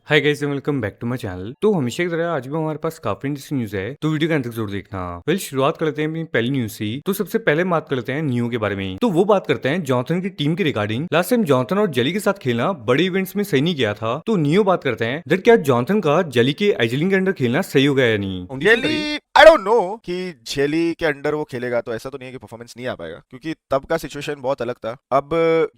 Hi guys, welcome back to my channel. तो हमेशा की तरह आज भी हमारे पास काफी इंटरेस्टिंग न्यूज है, तो वीडियो का अंत तक जरूर देखना। शुरुआत करते हैं अपनी पहली न्यूज से। तो सबसे पहले बात करते हैं नियो के बारे में। तो वो बात करते हैं जॉनसन की टीम के रिगार्डिंग। लास्ट टाइम जॉनसन और जेली के साथ खेलना बड़े इवेंट्स में सही नहीं गया था। तो नियो बात करते हैं दैट क्या जॉनसन का जेली के एजलिंग के अंडर खेलना सही हो गया या नहीं। जेली आई डोंट नो कि जेली के अंडर वो खेलेगा तो ऐसा तो नहीं है कि परफॉर्मेंस नहीं आ पाएगा, क्योंकि तब का सिचुएशन बहुत अलग था। अब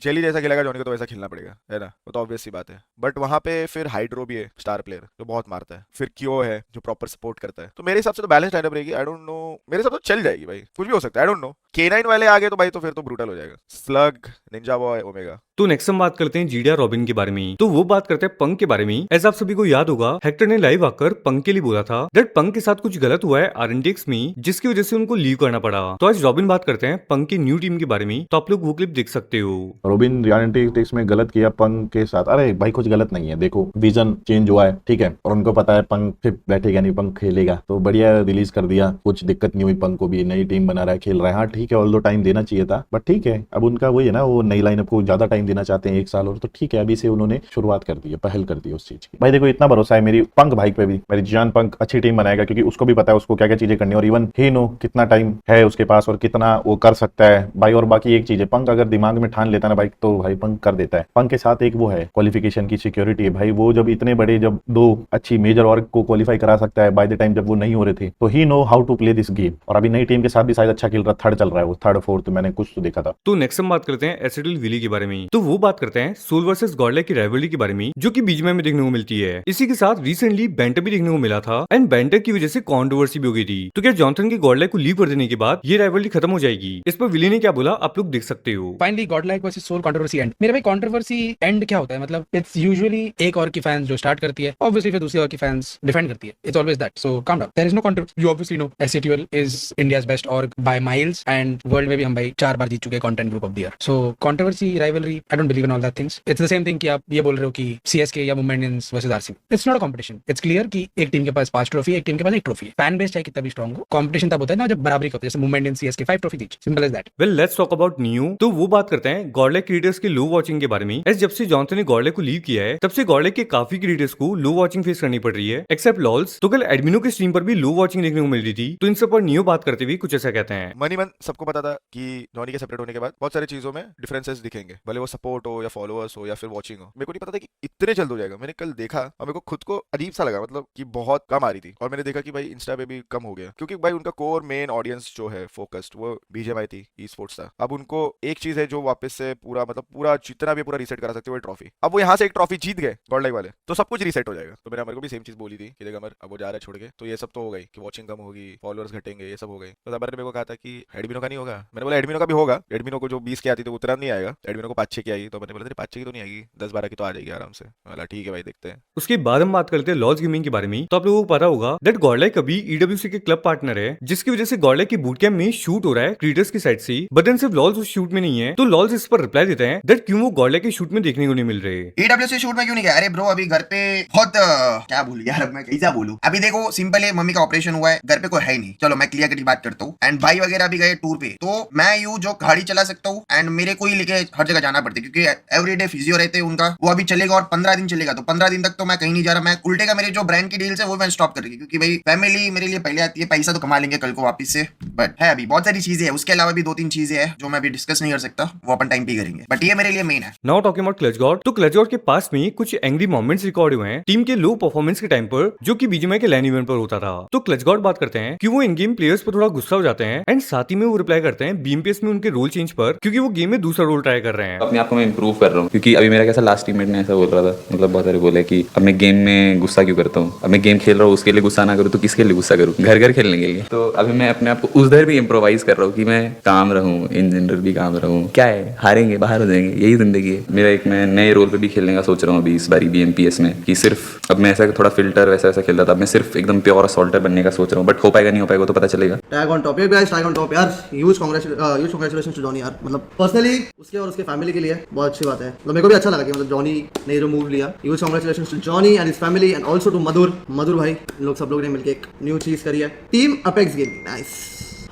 जेली जैसा खेलेगा जॉनी को तो वैसा खेलना पड़ेगा, है ना। वो तो ऑब्वियस सी बात है। बट वहां पे फिर हाइड्रो भी है, स्टार प्लेयर जो बहुत मारता है, फिर क्यो है जो प्रॉपर सपोर्ट करता है। तो मेरे हिसाब से तो बैलेंस लाइनअप रहेगी। आई डोंट नो, मेरे हिसाब से चल जाएगी भाई, कुछ भी हो सकता है। आई डोंट नो, K9 वाले आ गए तो भाई तो फिर तो ब्रूटल हो जाएगा। Slug, Ninja boy, omega. तो नेक्स्ट हम बात करते हैं जीडिया रॉबिन के बारे में। तो वो बात करते हैं पंक के बारे में। ऐसा आप सभी को याद होगा, हेक्टर ने लाइव आकर पंक के लिए बोला था दैट पंक के साथ कुछ गलत हुआ है RNTX में, जिसकी वजह से उनको लीव करना पड़ा। तो आज रॉबिन बात करते हैं पंक की न्यू टीम के बारे में। तो आप लोग वो क्लिप देख सकते हो। रॉबिन RNTX में गलत किया पंक के साथ। अरे भाई कुछ गलत नहीं है, देखो विजन चेंज हुआ है, ठीक है, और उनको पता है पंक फिर बैठेगा नहीं, पंक खेलेगा, तो बढ़िया रिलीज कर दिया, कुछ दिक्कत नहीं हुई। पंक को भी नई टीम बना रहा है, खेल रहा है, हाँ ठीक है, ऑल्दो टाइम देना चाहिए था, बट ठीक है। अब उनका वही है ना, वो नई लाइनअप को ज्यादा टाइम देना चाहते हैं, 1 साल और, तो ठीक है, अभी से उन्होंने शुरुआत कर दी है, पहल कर दी उस चीज की। भाई देखो इतना भरोसा है मेरी पंक भाई पे भी, मेरी जान पंक अच्छी टीम बनाएगा, क्योंकि उसको भी पता है उसको क्या क्या चीजें करनी है, और इवन ही नो कितना टाइम है उसके पास और कितना वो कर सकता है भाई। और बाकी एक चीज है, पंक अगर दिमाग में ठान लेता है ना भाई, तो भाई पंक कर देता है। पंक के साथ एक वो है क्वालिफिकेशन की सिक्योरिटी है भाई, वो जब इतने बड़े, जब 2 अच्छी मेजर वर्ग को क्वालिफाई करा सकता है बाय द टाइम जब वो नहीं हो रहे थे, तो ही know how to play this game. और अभी नई टीम के साथ भी शायद अच्छा खेल रहा, थर्ड चल रहा है वो, थर्ड फोर्थ मैंने कुछ तो देखा था। तो नेक्स्ट हम बात करते हैं एसिडल विली के बारे में। तो वो बात करते हैं सोल वर्सेस गॉडलाइक की राइवलरी के बारे में, जो कि बीजीएमआई में देखने को मिलती है। इसी के साथ रिसेंटली बैंटर भी देखने को मिला था, एंड बैंटर की वजह से कंट्रोवर्सी भी हो गई थी। तो क्या जॉनसन की गॉडलाइक को लीव कर देने के बाद ये राइवलरी खत्म हो जाएगी? इस पर विली ने क्या बोला आप लोग देख सकते हो। Finally Godlike versus Soul controversy end. मेरे भाई कंट्रोवर्सी एंड क्या होता है, मतलब इट्स यूजुअली एक और की फैंस जो स्टार्ट करती है, ऑब्वियसली फिर दूसरी और की फैंस डिफेंड करती है। It's always that, so calm down, there is no controversy. You obviously know SCTL is India's best org by miles, and world में भी हम भाई 4 बार जीत चुके हैं content group of the year. So controversy, rivalry, I don't believe in all that things. It's the same thing कि आप ये बोल रहे हो कि CSK या Mumbai Indians versus RCB, it's not a competition. It's clear कि एक टीम के पास 5 ट्रॉफी, एक टीम के पास 1 ट्रॉफी है। फैन बेस चाहे कितना भी स्ट्रांग हो, कंपटीशन तब होता है ना जब बराबरी होती है, जैसे Mumbai Indians CSK 5 trophy each, simple as that. Well let's talk about Neo. तो वो बात करते हैं गॉडलाइक क्रिएटर्स के लो वॉचिंग के बारे में। जब से जॉनसन ने गॉडलाइक को लीव किया है, तब से गॉडलाइक के काफी क्रिएटर्स को लो वॉचिंग फेस करनी पड़ रही है, एक्सेप्ट लॉल्स। तो कल एडमिनो के स्ट्रीम पर भी लो वॉचिंग देखने को मिल रही थी। तो इन सब पर नियो बात करते हुए कुछ ऐसा कहते हैं। मनी मन सबको पता था कि जॉनी के सेपरेट होने के बाद बहुत सारी चीजों में डिफरेंसेस दिखेंगे, भले वो सपोर्ट हो या फॉलोअर्स हो या फिर वॉचिंग हो। मेरे को नहीं पता था कि इतने जल्द हो जाएगा। मैंने कल देखा और मेरे को खुद को अजीब सा लगा, मतलब कि बहुत कम आ रही थी। और मैंने देखा कि भाई इंस्टा पे भी कम हो गया, क्योंकि भाई उनका कोर मेन ऑडियंस जो है फोकस्ड वो बीजीएमआई थी, ई स्पोर्ट्स था। अब उनको एक चीज है जो वापस से पूरा, मतलब पूरा जितना भी पूरा रीसेट करा सकते हो, ट्रॉफी। अब वो यहाँ से एक ट्रॉफी जीत गए गॉडलाइक वाले, तो सब कुछ रीसेट हो जाएगा। तो मेरे को भी सेम चीज बोली थी कि देख अमर, अब वो जा रहा है छोड़ के, तो ये सब तो हो गई कि वॉचिंग कम होगी, फॉलोअर्स घटेंगे, ये सब हो गई। तो अमर ने मेरे को कहा था कि एडमिनो का नहीं होगा। मैंने बोला एडमिनो का भी होगा। एडमिनो को जो 20 की आती थी उतना नहीं आएगा, एडमिनो को 5-6 की आई। तो मैंने बोला 5-6 की तो नहीं आएगी, 10-12 की तो आ जाएगी आराम से। बोला ठीक है भाई, देखते हैं। उसके बाद हम बात करते हैं लॉल्स गेमिंग के बारे में। तो आप लोगों को पता होगा दैट गॉडलाइक अभी EWC के क्लब पार्टनर है, जिसकी वजह से गॉडलाइक की बूट कैंप में शूट हो रहा है क्रिएटर्स की साइड से। बट देन सिर्फ लॉल्स उस शूट में नहीं है। तो लॉल्स इस पर रिप्लाई देते हैं दैट क्यों वो गॉडलाइक के शूट में देखने को नहीं मिल रहे। EWC शूट में क्यों नहीं गया? अरे ब्रो अभी घर पे बहुत क्या बोलूं यार, अब मैं कैसा बोलूं। अभी देखो सिंपल है, मम्मी का ऑपरेशन हुआ है, घर पे कोई है नहीं, चलो मैं क्लियर कट बात करता हूँ। एंड भाई वगैरह भी गए टूर पे, तो मैं यूं जो गाड़ी चला सकता हूँ, एंड मेरे को ही लेके हर जगह जाना पड़ता है, क्योंकि एवरीडे फिजियो रहते हैं उनका, वो अभी चलेगा और 15 दिन चलेगा। तो 15 दिन तक तो मैं कहीं नहीं जा रहा। मैं उल्टे का मेरे जो ब्रांड की डील्स है वो मैं स्टॉप कर रही, क्योंकि भाई फैमिली मेरे लिए पहले आती है। पैसा तो कमा लेंगे कल को वापस से, बट है अभी बहुत सारी चीजें है। उसके अलावा भी 2-3 चीजें हैं जो मैं अभी डिस्कस नहीं कर सकता, वो अपन टाइम पे करेंगे, बट ये मेरे लिए मेन है। Now talking about clutch God. तो क्लच गॉड के पास में कुछ एंग्री मोमेंट्स रिकॉर्ड हुए हैं टीम के लो परफॉर्मेंस के टाइम पर, जो कि बीजीएमआई के लैन इवेंट पर होता था। तो क्लच गॉड बात करते हैं कि वो इन गेम प्लेयर्स पर थोड़ा गुस्सा हो जाते हैं, एंड साथ ही में वो रिप्लाई करते हैं BMPS में उनके रोल चेंज पर, क्योंकि वो गेम में दूसरा रोल ट्राई कर रहे हैं। अपने आप को मैं इंप्रूव कर रहा हूँ, क्योंकि अभी मेरा कैसा लास्ट टीममेट ने ऐसा बोल रहा था, मतलब बहुत सारे बोले कि अब मैं गेम में गुस्सा क्यों करता हूँ, अब मैं गेम खेल रहा हूँ उसके लिए गुस्सा ना करूँ तो किसके लिए गुस्सा करूँ, घर घर खेलने के लिए। तो अभी मैं अपने आप को उधर भी इम्प्रोवाइज कर रहा हूँ कि मैं काम रहूँ, इन जनरल भी काम रहूँ। क्या है, हारेंगे बाहर हो जाएंगे, यही जिंदगी है। मेरा एक मैं नए रोल पे भी खेलने का सोच रहा हूँ अभी इस बारी BMPS में, कि सिर्फ अब मैं ऐसा थोड़ा फिल्टर वैसा खेल रहा था, अब मैं सिर्फ एकदम प्योर असॉल्टर बनने का सोच रहा हूँ। बट हो पाएगा नहीं हो पाएगा तो पता चलेगा। Tag on top guys, tag on top यार। ह्यूज कांग्रेचुलेशंस टू जॉनी यार, मतलब पर्सनली उसके और उसके फैमिली के लिए बहुत अच्छी बात है। मतलब मेरे को भी अच्छा लगा कि मतलब जॉनी ने जो मूव लिया। Huge congratulations to Johnny and his family, and also to Madhur भाई। लोग सब लोग ने मिलकर एक न्यू चीज करी है, टीम अपेक्स गेमिंग। नाइस।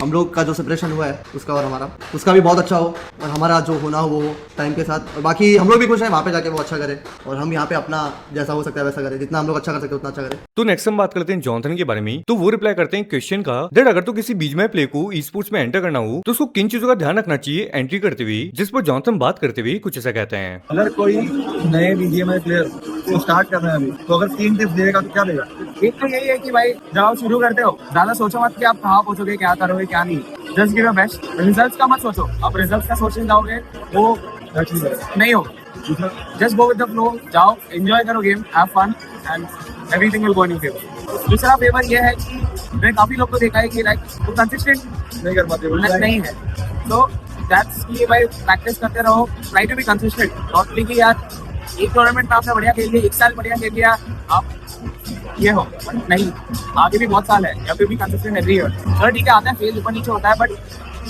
हम लोग का जो सेपरेशन हुआ है उसका और हमारा, उसका भी बहुत अच्छा हो और हमारा जो होना हो वो हो टाइम के साथ। और बाकी हम लोग भी खुश हैं वहाँ पे जाके वो अच्छा करे और हम यहाँ पे अपना जैसा हो सकता है वैसा करें, जितना हम लोग अच्छा कर सकते हैं उतना अच्छा करें। तो नेक्स्ट हम बात करते हैं जॉनथन के बारे में। तो वो रिप्लाई करते हैं क्वेश्चन का दैट अगर तो किसी बीच में प्ले को ई स्पोर्ट्स में एंटर करना हो तो उसको किन चीजों का ध्यान रखना चाहिए एंट्री करते हुए, जिस पर जॉनथन बात करते हुए कुछ ऐसा कहते हैं। अगर कोई नए बीजीएमआई प्लेयर को स्टार्ट कर रहा है अभी, तो अगर 3 टिप्स देगा तो क्या देगा? एक तो यही है कि भाई जब आप शुरू करते हो ज्यादा सोचो मत कि आप कहाँ पहुंचोगे, क्या करोगे क्या नहीं। Just give your best. Results का मत सोचो, आप रिजल्ट्स का सोचने जाओगे वो नहीं हो। Just go with the flow, जाओ एंजॉय करो game, have fun and everything will go in your favour. दूसरा फेवर ये है कि मैंने काफी लोग को देखा है कि लाइक वो कंसिस्टेंट नहीं कर पाते, नहीं है। तो दैट्स कि भाई प्रैक्टिस करते रहो, try to be consistent. Not कि यार एक टूर्नामेंट में आपने बढ़िया खेल लिया, एक साल बढ़िया खेल लिया, आप ये हो नहीं, आगे भी बहुत साल है, या फिर भी कंसिस्टेंट एवरी ईयर। चलो ठीक है, आता है फेज ऊपर नीचे होता है, बट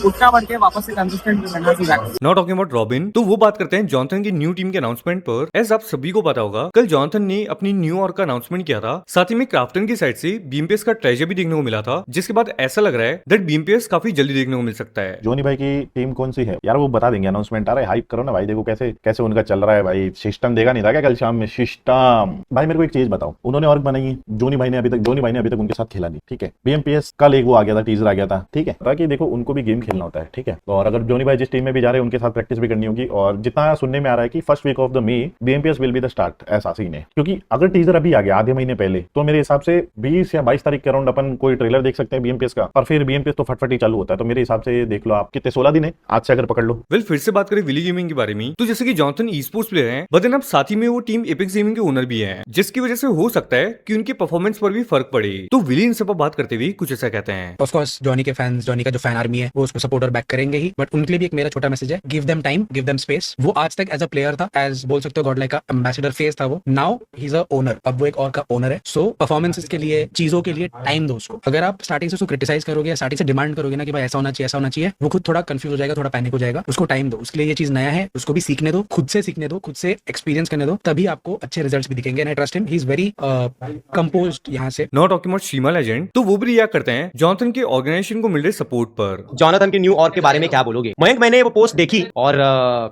उठना बढ़ के वापस से कंसिस्टेंट रहना चाहिए। नॉट टॉकिंग अबाउट रॉबिन, तो वो बात करते हैं जॉनथन की न्यू टीम के अनाउंसमेंट पर। एज आप सभी को पता होगा कल जॉनथन ने अपनी न्यू ऑर्ग का अनाउंसमेंट किया था, साथ ही में क्राफ्टन की साइड से बीएमपीएस का ट्रेजर भी देखने को मिला था, जिसके बाद ऐसा लग रहा है दैट बीएमपीएस काफी जल्दी देखने को मिल सकता है। जोनी भाई की टीम कौन सी है यार, वो बता देंगे अनाउंसमेंट। अरे हाइप करो ना भाई, देखो कैसे कैसे उनका चल रहा है भाई। सिस्टम देखा नहीं था क्या कल शाम में? सिस्टम भाई मेरे को एक चीज बताओ, उन्होंने ऑर्ग बनाई है, जोनी भाई ने अभी तक उनके साथ खेला नहीं, ठीक है। बीएमपीएस कल एक वो आ गया था, टीजर आ गया था, ठीक है, ताकि देखो उनको भी गेम खेलना होता है, ठीक है। और अगर जोनी भाई जिस टीम में भी जा रहे हैं उनके साथ प्रैक्टिस भी करनी होगी। और जितना सुनने में आ रहा है कि first week of the May BMPS will be the start, ऐसा सीन है। क्योंकि अगर टीजर अभी आ गया आधे महीने पहले, तो मेरे हिसाब से 20 या 22 तारीख के अराउंड अपन कोई ट्रेलर देख सकते हैं बीएमपीएस का। और फिर बीएमपीएस तो फटफटी चालू होता है, तो मेरे हिसाब से देख लो आप, कितने 16 दिन है आज से अगर पकड़ लो। वेल फिर से बात करें विली गेमिंग के बारे में, तो जैसे कि जॉनथन ई स्पोर्ट्स प्लेयर हैं, बट देन अब साथ ही में वो टीम एपेक्स गेमिंग के ओनर भी हैं, जिसकी वजह से हो सकता है कि उनके परफॉर्मेंस पर भी फर्क पड़े। तो विली इन सब पर बात करते हुए कुछ ऐसा कहते हैं। ऑफ कोर्स जॉनी के फैंस, जॉनी का जो फैन आर्मी है वो उसको सपोर्ट और बैक करेंगे ही, बट उनके लिए भी एक मेरा छोटा मैसेज है, give them time, give them space. वो आज तक एज अ प्लेयर था, एज बोल सकते हो गॉड लाइक का एम्बेसडर फेस था वो, now he is a owner, अब वो एक और का ओनर है। सो परफॉर्मेंसेस के लिए, चीजों के लिए टाइम दो उसको। अगर आप स्टार्टिंग से उसको क्रिटिसाइज करोगे या स्टार्टिंग से डिमांड करोगे ना कि भाई ऐसा होना चाहिए, ऐसा होना चाहिए, वो खुद थोड़ा कंफ्यूज हो जाएगा, थोड़ा पैनिक हो जाएगा। उसको टाइम दो, उसके लिए ये चीज नया है, उसको भी सीखने दो, खुद से सीखने दो, खुद से एक्सपीरियंस करने दो, तभी आपको अच्छे रिजल्ट्स भी दिखेंगे। And I trust him, he is very composed यहाँ से। नॉट टॉकिंग अबाउट शीमा लेजेंड, तो वो भी रिएक्ट करते हैं जॉनथन के ऑर्गेनाइजेशन को मिल रहे सपोर्ट पर। जॉनथन की न्यू ऑर्ग के बारे में क्या बोलोगे मयंक? मैंने वो पोस्ट देखी और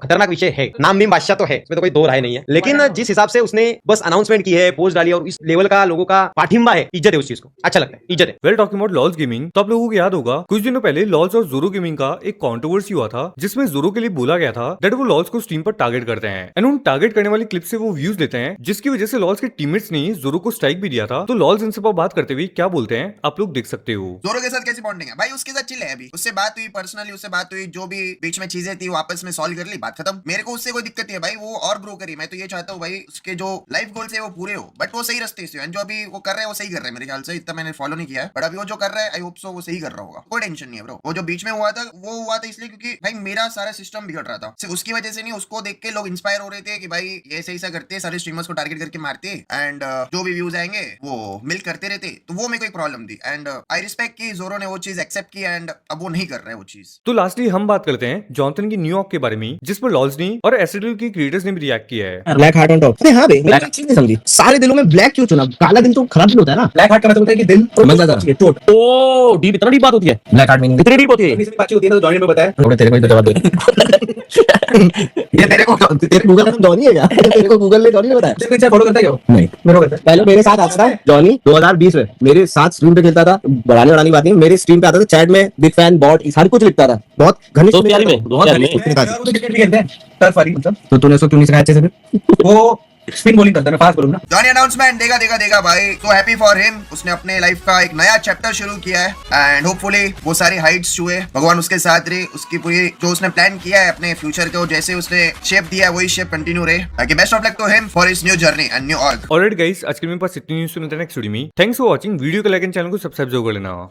खतरनाक विषय है, नाम मीम बादशाह तो है, इसमें तो कोई दो राय नहीं है, लेकिन जिस हिसाब से उसने बस अनाउंसमेंट की है, पोस्ट डाली और इस लेवल का लोगों का पाठिंबा है, इज्जत है उस चीज को, अच्छा लगता है, इज्जत है। Well talking about lols gaming, तो आप लोगों को याद होगा कुछ दिनों पहले लॉल्स और जोरो गेमिंग का एक कंट्रोवर्सी हुआ था, जिसमें जोरो के लिए बोला गया था दैट वो लॉल्स को स्ट्रीम पर टारगेट करते हैं एंड उन टारगेट करने वाली क्लिप से वो व्यूज लेते हैं, जिसकी वजह से लॉल्स के टीममेट्स ने जोरो को स्ट्राइक भी दिया था। तो लॉल्स इन सब पर बात करते हुए क्या बोलते हैं आप लोग देख सकते हो। जोरो के साथ कैसी बॉन्डिंग है भाई? उसके साथ चिल है, अभी उससे बात हुई, पर्सनली उससे बात हुई, जो भी बीच में चीजें थी वो आपस में सॉल्व कर ली, बात खत्म। मेरे को उससे कोई दिक्कत नहीं है भाई, वो और ग्रो करी। मैं तो ये चाहता हूँ भाई उसके जो लाइफ गोल्स है वो पूरे हो, बट वो सही रास्ते से, जो अभी वो कर रहे हैं वो सही कर रहे हैं मेरे ख्याल से। इतना मैंने फॉलो नहीं किया है, बट अभी वो जो कर रहा है आई होप सो वो सही कर रहा होगा, कोई टेंशन नहीं है ब्रो। वो जो बीच में हुआ था वो हुआ था इसलिए क्योंकि भाई मेरा सारा सिस्टम बिगड़ रहा था, सिर्फ उसकी वजह से नहीं, उसको देख के लोग इंस्पायर हो रहे थे कि भाई ये ऐसा ऐसा करते, सारे स्ट्रीमर्स को टारगेट करके मारते एंड जो भी व्यूज आएंगे वो मिल करते रहते, तो वो मेरे को एक प्रॉब्लम थी एंड आई रिस्पेक्ट कि जोरो ने वो चीज एक्सेप्ट की एंड अब वो नहीं कर रहा है वो चीज। तो लास्टली हम बात करते हैं जॉनथन की न्यू ऑर्ग के बारे में, जिस पर लॉल्स ने और एसिडल के क्रिएटर्स ने भी रिएक्ट किया है। Black heart on top. अरे हाँ भाई, मैं एक चीज नहीं समझी, सारे दिलों में ब्लैक क्यों चुना? काला दिल तो खराब दिल होता है ना। ब्लैक हार्ट का मतलब होता है कि दिल समझ आता है चोट। ओ डीप, इतना डीप बात होती है ब्लैक हार्ट मीनिंग, इतनी डीप होती है। बात होती है ना, तो जॉनी ने बताया। थोड़े तेरे को ही तो जवाब दे। ये तेरे गूगल में जॉनी है क्या? तेरे को गूगल ने जॉनी ने बताया? देखो फॉलो करता है क्या? नहीं, मेरे को करता है। पहले मेरे साथ आता था जॉनी 2020 में, मेरे साथ स्ट्रीम पे खेलता था, बढ़ाने बात नहीं, मेरे स्ट्रीम पे आता था, चैट में बिग फैन बॉट हर कुछ लिखता था, बहुत घनिष्ठ बहुत घनिष्ठ। टर्फ वाली मतलब। तो तूने उसको क्यों नहीं सिखाया अच्छे से? वो स्पिन बॉलिंग करता है, मैं फास्ट बोलूं ना। जॉनी अनाउंसमेंट देगा भाई, तो हैप्पी फॉर हिम। उसने अपने लाइफ का एक नया चैप्टर शुरू किया है एंड होपफुली वो सारी हाइट्स छुए, भगवान उसके साथ रहे, उसकी पूरी जो उसने प्लान किया है अपने फ्यूचर को, जैसे उसने शेप दिया है वही शेप कंटिन्यू रहे। ताकि best of luck to him for his new journey and new org. Alright guys, आज के मेरे पास इतनी न्यूज़ सुनते हैं नेक्स्ट वीडियो में। थैंक्स फॉर वाचिंग, वीडियो को लाइक एंड चैनल को सब्सक्राइब जरूर कर लेना।